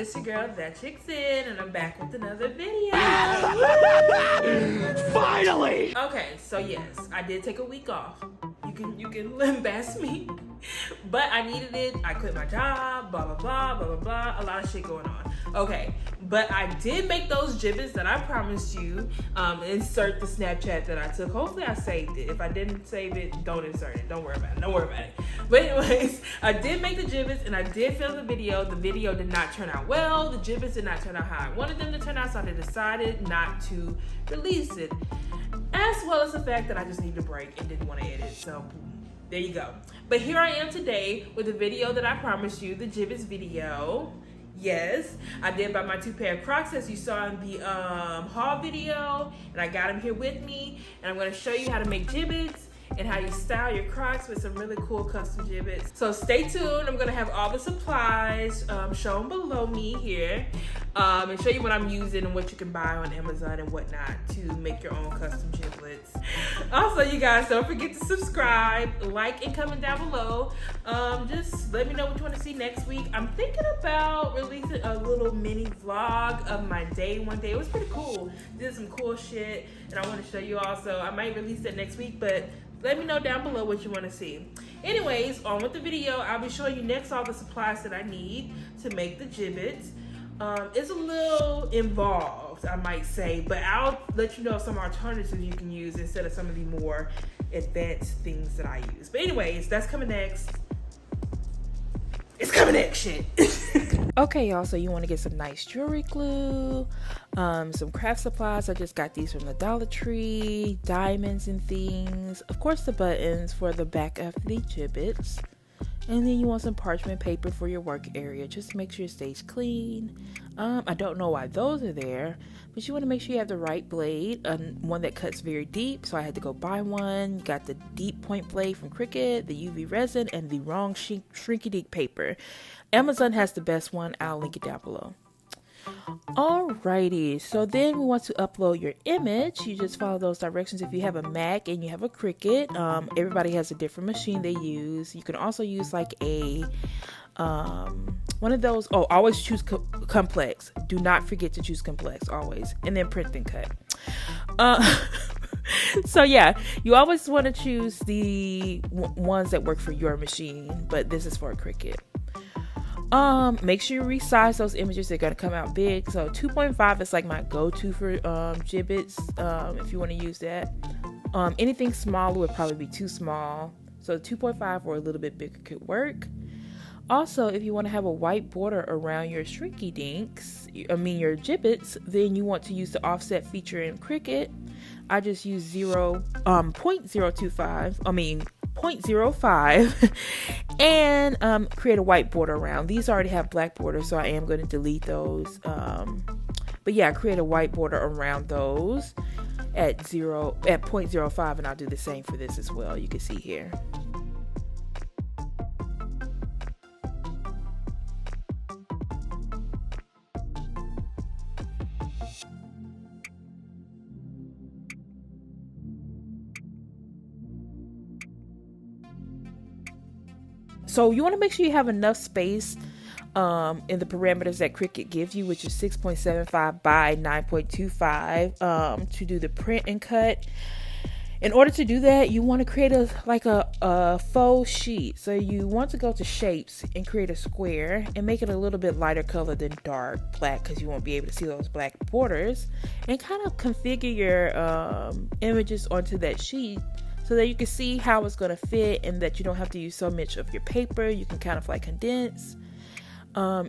it's your girl, That Chick's In, and I'm back with another video. Finally! Okay, so yes, I did take a week off. You can lambast me, but I needed it. I quit my job, blah, blah, blah, blah, blah, blah. A lot of shit going on. Okay, but I did make those gibbets that I promised you. Insert the Snapchat that I took. Hopefully I saved it. If I didn't save it, don't insert it. Don't worry about it. Don't worry about it. But anyways, I did make the gibbets and I did film the video. The video did not turn out well. The gibbets did not turn out how I wanted them to turn out, so I decided not to release it. As well as the fact that I just needed a break and didn't want to edit. So there you go. But here I am today with the video that I promised you, the gibbets video. Yes, I did buy my 2 pair of Crocs as you saw in the haul video, and I got them here with me, and I'm going to show you how to make gibbets and how you style your Crocs with some really cool custom gibbets. So stay tuned. I'm going to have all the supplies shown below me here, and show you what I'm using and what you can buy on Amazon and whatnot to make your own custom giblets. Also, you guys, don't forget to subscribe, like, and comment down below. Just let me know what you want to see next week. I'm thinking about releasing a little mini vlog of my day one day. It was pretty cool. Did some cool shit, and I want to show you also. I might release that next week, but let me know down below what you want to see. Anyways, on with the video. I'll be showing you next all the supplies that I need to make the gibbets. It's a little involved, I might say, but I'll let you know some alternatives you can use instead of some of the more advanced things that I use. But anyways, that's coming next. It's coming next, shit. Okay, y'all, so you want to get some nice jewelry glue, some craft supplies. I just got these from the Dollar Tree, diamonds and things. Of course, the buttons for the back of the gibbets. And then you want some parchment paper for your work area. Just to make sure it stays clean. I don't know why those are there, but you want to make sure you have the right blade, one that cuts very deep. So I had to go buy one. You got the deep point blade from Cricut, the UV resin, and the wrong shrinky-dink paper. Amazon has the best one. I'll link it down below. Alrighty, so then we want to upload your image. You just follow those directions. If you have a Mac and you have a Cricut, everybody has a different machine they use. You can also use like a one of those. Oh, always choose complex. Do not forget to choose complex always, and then print and cut. So yeah, you always want to choose the ones that work for your machine, but this is for a Cricut. Make sure you resize those images. They're gonna come out big. So 2.5 is like my go-to for gibbets, if you want to use that. Anything smaller would probably be too small, so 2.5 or a little bit bigger could work. Also, if you want to have a white border around your shrinky dinks, your gibbets, then you want to use the offset feature in Cricut. I just use 0.05 and create a white border around. These already have black borders, so I am going to delete those. But yeah, create a white border around those at 0.05, and I'll do the same for this as well. You can see here. So you want to make sure you have enough space in the parameters that Cricut gives you, which is 6.75 by 9.25 to do the print and cut. In order to do that, you want to create a faux sheet. So you want to go to shapes and create a square and make it a little bit lighter color than dark black, because you won't be able to see those black borders, and kind of configure your images onto that sheet so that you can see how it's going to fit and that you don't have to use so much of your paper. You can kind of like condense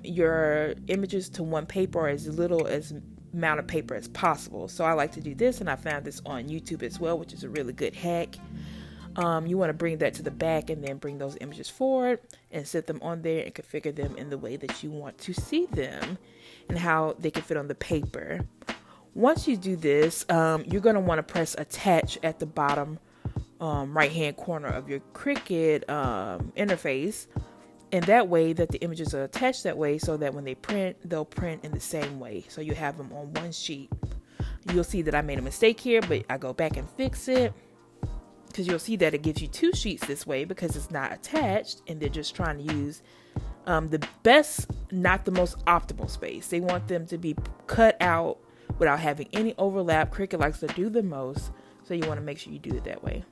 your images to one paper, or as little as amount of paper as possible. So I like to do this, and I found this on YouTube as well, which is a really good hack. You want to bring that to the back and then bring those images forward and set them on there and configure them in the way that you want to see them and how they can fit on the paper. Once you do this, you're going to want to press attach at the bottom right hand corner of your Cricut interface, and that way that the images are attached that way, so that when they print, they'll print in the same way, so you have them on one sheet. You'll see that I made a mistake here, but I go back and fix it, because you'll see that it gives you two sheets this way because it's not attached, and they're just trying to use the best, not the most optimal space. They want them to be cut out without having any overlap. Cricut likes to do the most, so you want to make sure you do it that way.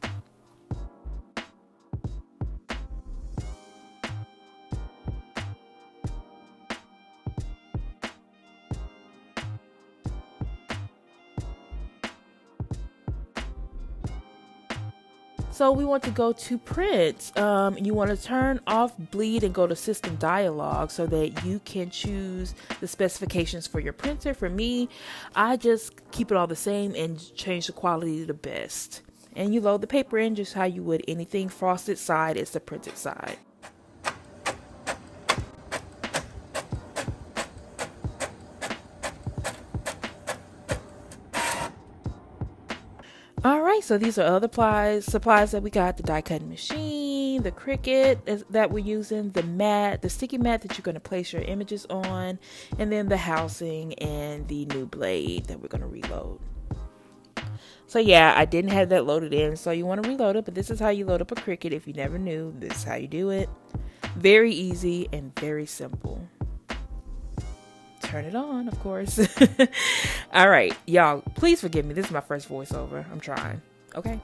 So we want to go to print. You want to turn off bleed and go to system dialog so that you can choose the specifications for your printer. For me, I just keep it all the same and change the quality to the best. And you load the paper in just how you would anything. Frosted side is the printed side. All right, so these are other supplies that we got: the die cutting machine, the Cricut that we're using, the mat, the sticky mat that you're going to place your images on, and then the housing and the new blade that we're going to reload. So yeah, I didn't have that loaded in, so you want to reload it, but this is how you load up a Cricut. If you never knew, this is how you do it. Very easy and very simple. Turn it on, of course. All right, y'all, please forgive me. This is my first voiceover. I'm trying. Okay.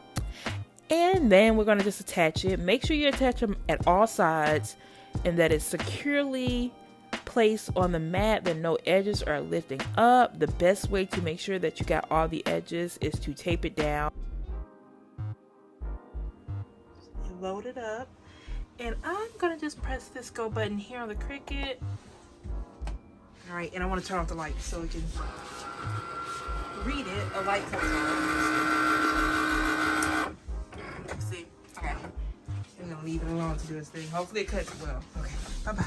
And then we're going to just attach it. Make sure you attach them at all sides and that it's securely placed on the mat, that no edges are lifting up. The best way to make sure that you got all the edges is to tape it down. Load it up. And I'm going to just press this go button here on the Cricut. All right, and I want to turn off the light so we can read it. A light comes on. See? Okay. I'm going to leave it alone to do its thing. Hopefully it cuts well. Okay, bye-bye.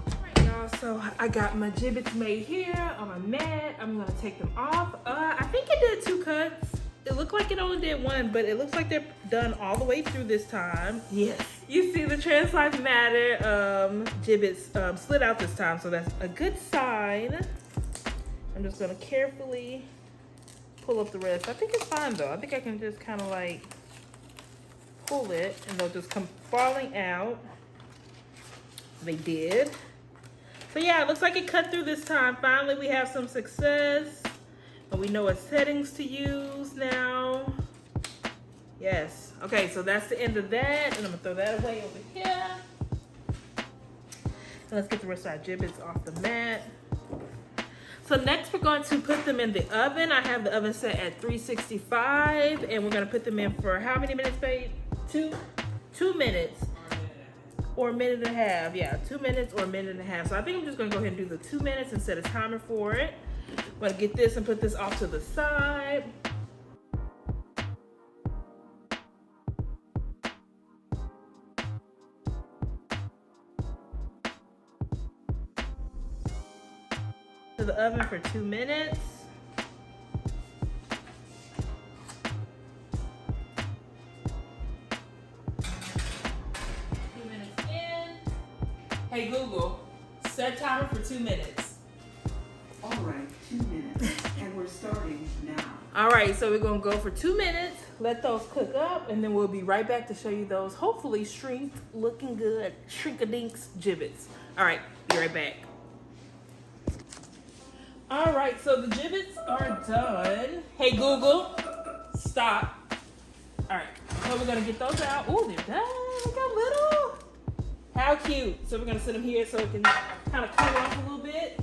All right, y'all, so I got my gibbets made here on my mat. I'm going to take them off. I think it did 2 cuts. It looked like it only did 1, but it looks like they're done all the way through this time. Yes. You see the Trans Lives Matter gibbets slid out this time, so that's a good sign. I'm just gonna carefully pull up the rest. I think it's fine though. I think I can just kind of like pull it and they'll just come falling out. They did. So yeah, it looks like it cut through this time. Finally, we have some success. And we know what settings to use now. Yes. Okay, so that's the end of that. And I'm gonna throw that away over here. And let's get the rest of our gibbets off the mat. So next we're going to put them in the oven. I have the oven set at 365 and we're gonna put them in for how many minutes, babe? 2 minutes. Or a minute and a half. Yeah, 2 minutes or a minute and a half. So I think I'm just gonna go ahead and do the 2 minutes and set a timer for it. I'm gonna get this and put this off to the side. To the oven for 2 minutes. Hey Google, set timer for 2 minutes. All right, 2 minutes, and we're starting now. All right, so we're gonna go for 2 minutes, let those cook up, and then we'll be right back to show you those hopefully looking good, shrink-a-dinks gibbets. All right, be right back. All right, so the gibbets are done. Hey Google, stop. All right, so we're gonna get those out. Ooh, they're done, look how little. How cute. So we're gonna sit them here so it can kind of cool off a little bit.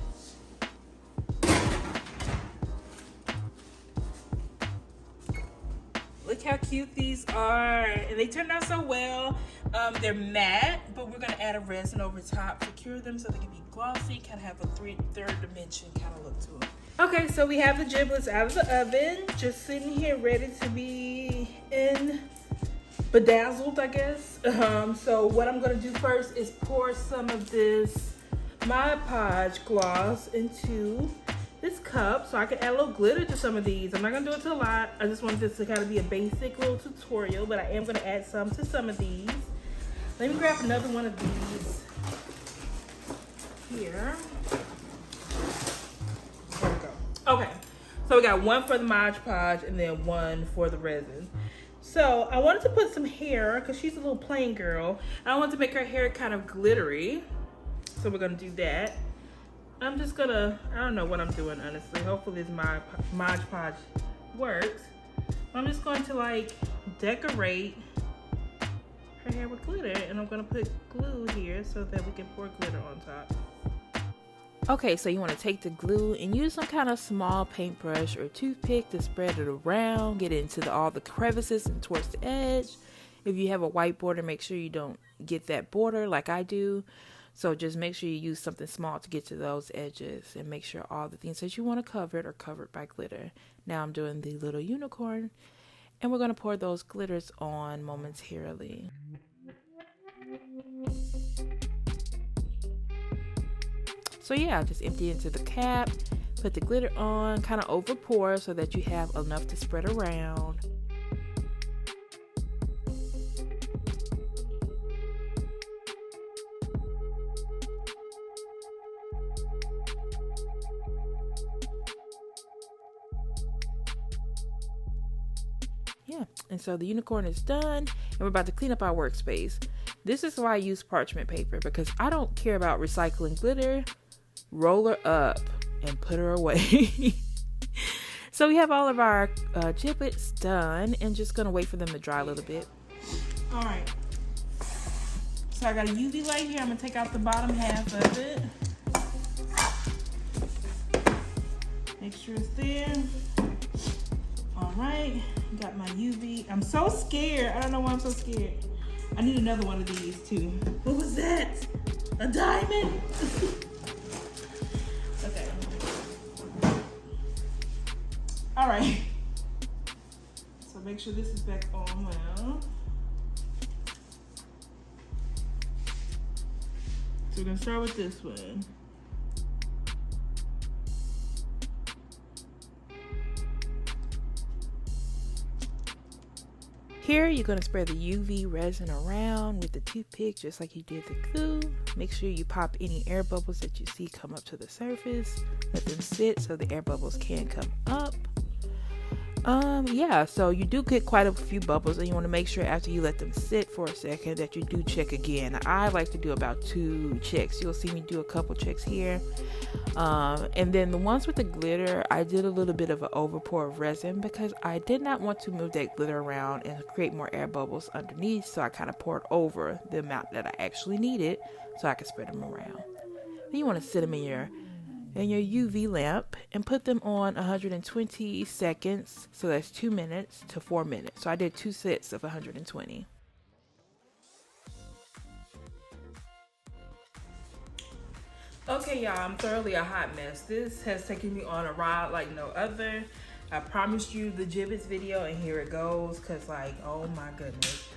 Look how cute these are. And they turned out so well. They're matte, but we're gonna add a resin over top to cure them so they can be glossy, kind of have a third dimension kind of look to them. Okay, so we have the giblets out of the oven, just sitting here ready to be bedazzled, I guess. So what I'm gonna do first is pour some of this Mod Podge gloss into this cup so I can add a little glitter to some of these. I'm not gonna do it to a lot. I just want this to kind of be a basic little tutorial, but I am gonna add some to some of these. Let me grab another one of these here. There we go. Okay, so we got one for the Mod Podge and then one for the resin. So I wanted to put some hair because she's a little plain girl. I want to make her hair kind of glittery. So we're gonna do that. I'm just gonna, I don't know what I'm doing honestly. Hopefully this Mod Podge works. I'm just going to like decorate her hair with glitter, and I'm gonna put glue here so that we can pour glitter on top. Okay, so you want to take the glue and use some kind of small paintbrush or toothpick to spread it around, get it into all the crevices and towards the edge. If you have a white border, make sure you don't get that border like I do. So just make sure you use something small to get to those edges, and make sure all the things that you want to cover are covered by glitter. Now I'm doing the little unicorn, and we're going to pour those glitters on momentarily. So yeah, just empty into the cap, put the glitter on, kind of over pour so that you have enough to spread around. Yeah, and so the unicorn is done, and we're about to clean up our workspace. This is why I use parchment paper, because I don't care about recycling glitter. Roll her up and put her away. So we have all of our giblets done, and just gonna wait for them to dry a little bit. All right, so I got a UV light here. I'm gonna take out the bottom half of it. Make sure it's there. All right, got my UV. I'm so scared. I don't know why I'm so scared. I need another one of these too. What was that? A diamond? Okay. All right. So make sure this is back on well. So we're gonna start with this one. Here you're going to spread the UV resin around with the toothpick just like you did the glue. Make sure you pop any air bubbles that you see come up to the surface. Let them sit so the air bubbles can come up. Yeah, so you do get quite a few bubbles, and you want to make sure after you let them sit for a second that you do check again. I like to do about 2 checks. You'll see me do a couple checks here. And then the ones with the glitter, I did a little bit of an overpour of resin because I did not want to move that glitter around and create more air bubbles underneath, so I kind of poured over the amount that I actually needed so I could spread them around. Then you want to sit them in your UV lamp and put them on 120 seconds, so that's 2 minutes to 4 minutes. So I did 2 sets of 120. Okay, y'all, I'm thoroughly a hot mess. This has taken me on a ride like no other. I promised you the gibbets video, and here it goes, because like, oh my goodness.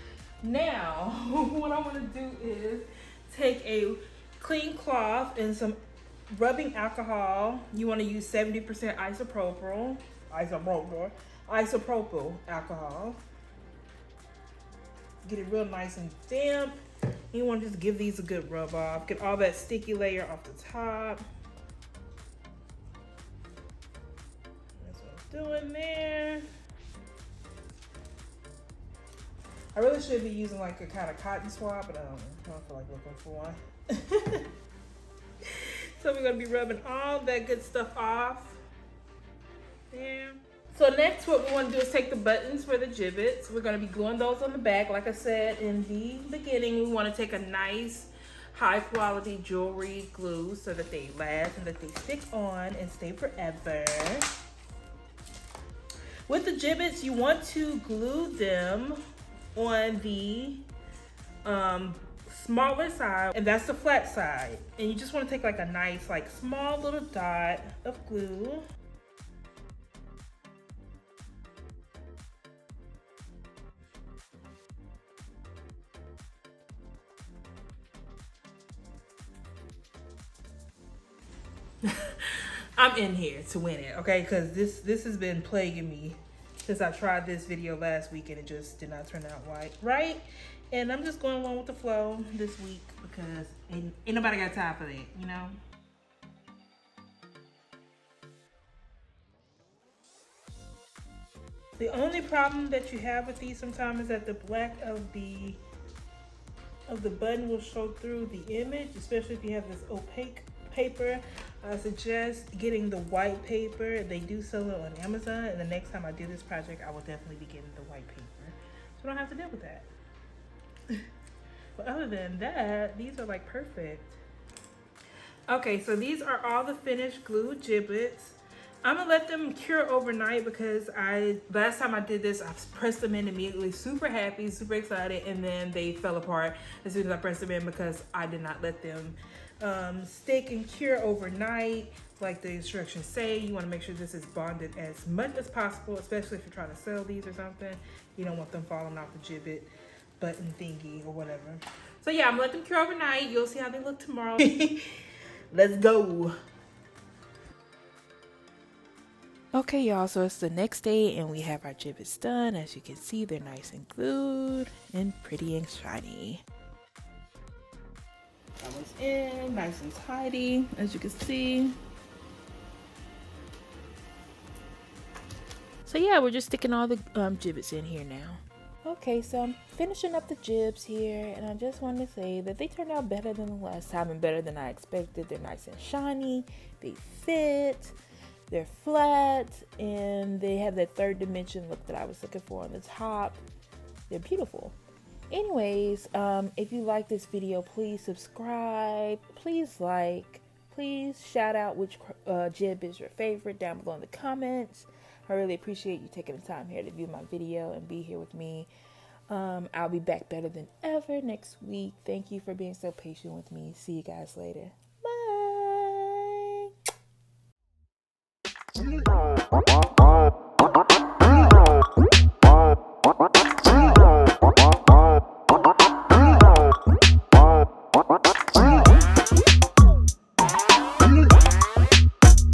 Now, what I want to do is take a clean cloth and some rubbing alcohol. You want to use 70% isopropyl alcohol. Get it real nice and damp. You want to just give these a good rub off. Get all that sticky layer off the top. That's what I'm doing there. I really should be using like a kind of cotton swab, but I don't feel like looking for one. So we're gonna be rubbing all that good stuff off there. So next, what we want to do is take the buttons for the gibbets. We're going to be gluing those on the back. Like I said in the beginning, we want to take a nice high quality jewelry glue so that they last and that they stick on and stay forever. With the gibbets, you want to glue them on the smaller side, and that's the flat side. And you just want to take like a nice, like small little dot of glue. I'm in here to win it, okay? Because this has been plaguing me since I tried this video last week, and it just did not turn out right. And I'm just going along with the flow this week because ain't nobody got time for that, you know? So The only problem that you have with these sometimes is that the black of the button will show through the image, especially if you have this opaque paper. I suggest getting the white paper. They do sell it on Amazon, and the next time I do this project, I will definitely be getting the white paper, so I don't have to deal with that. But other than that, these are like perfect. Okay, so these are all the finished glue giblets. I'm gonna let them cure overnight because last time I did this, I pressed them in immediately, super happy, super excited, and then they fell apart as soon as I pressed them in because I did not let them stick and cure overnight like the instructions say. You want to make sure this is bonded as much as possible, especially if you're trying to sell these or something. You don't want them falling off the gibbet button thingy or whatever. So yeah, I'm gonna let them cure overnight. You'll see how they look tomorrow. Let's go. Okay, y'all, so it's the next day and we have our gibbets done. As you can see, they're nice and glued and pretty and shiny. Almost in, nice and tidy, as you can see. So yeah, we're just sticking all the gibbets in here now. Okay, so I'm finishing up the jibs here, and I just wanted to say that they turned out better than the last time and better than I expected. They're nice and shiny, they fit. They're flat, and they have that third dimension look that I was looking for on the top. They're beautiful. Anyways, if you like this video, please subscribe, please like, please shout out which jib is your favorite down below in the comments. I really appreciate you taking the time here to view my video and be here with me. I'll be back better than ever next week. Thank you for being so patient with me. See you guys later. Bye.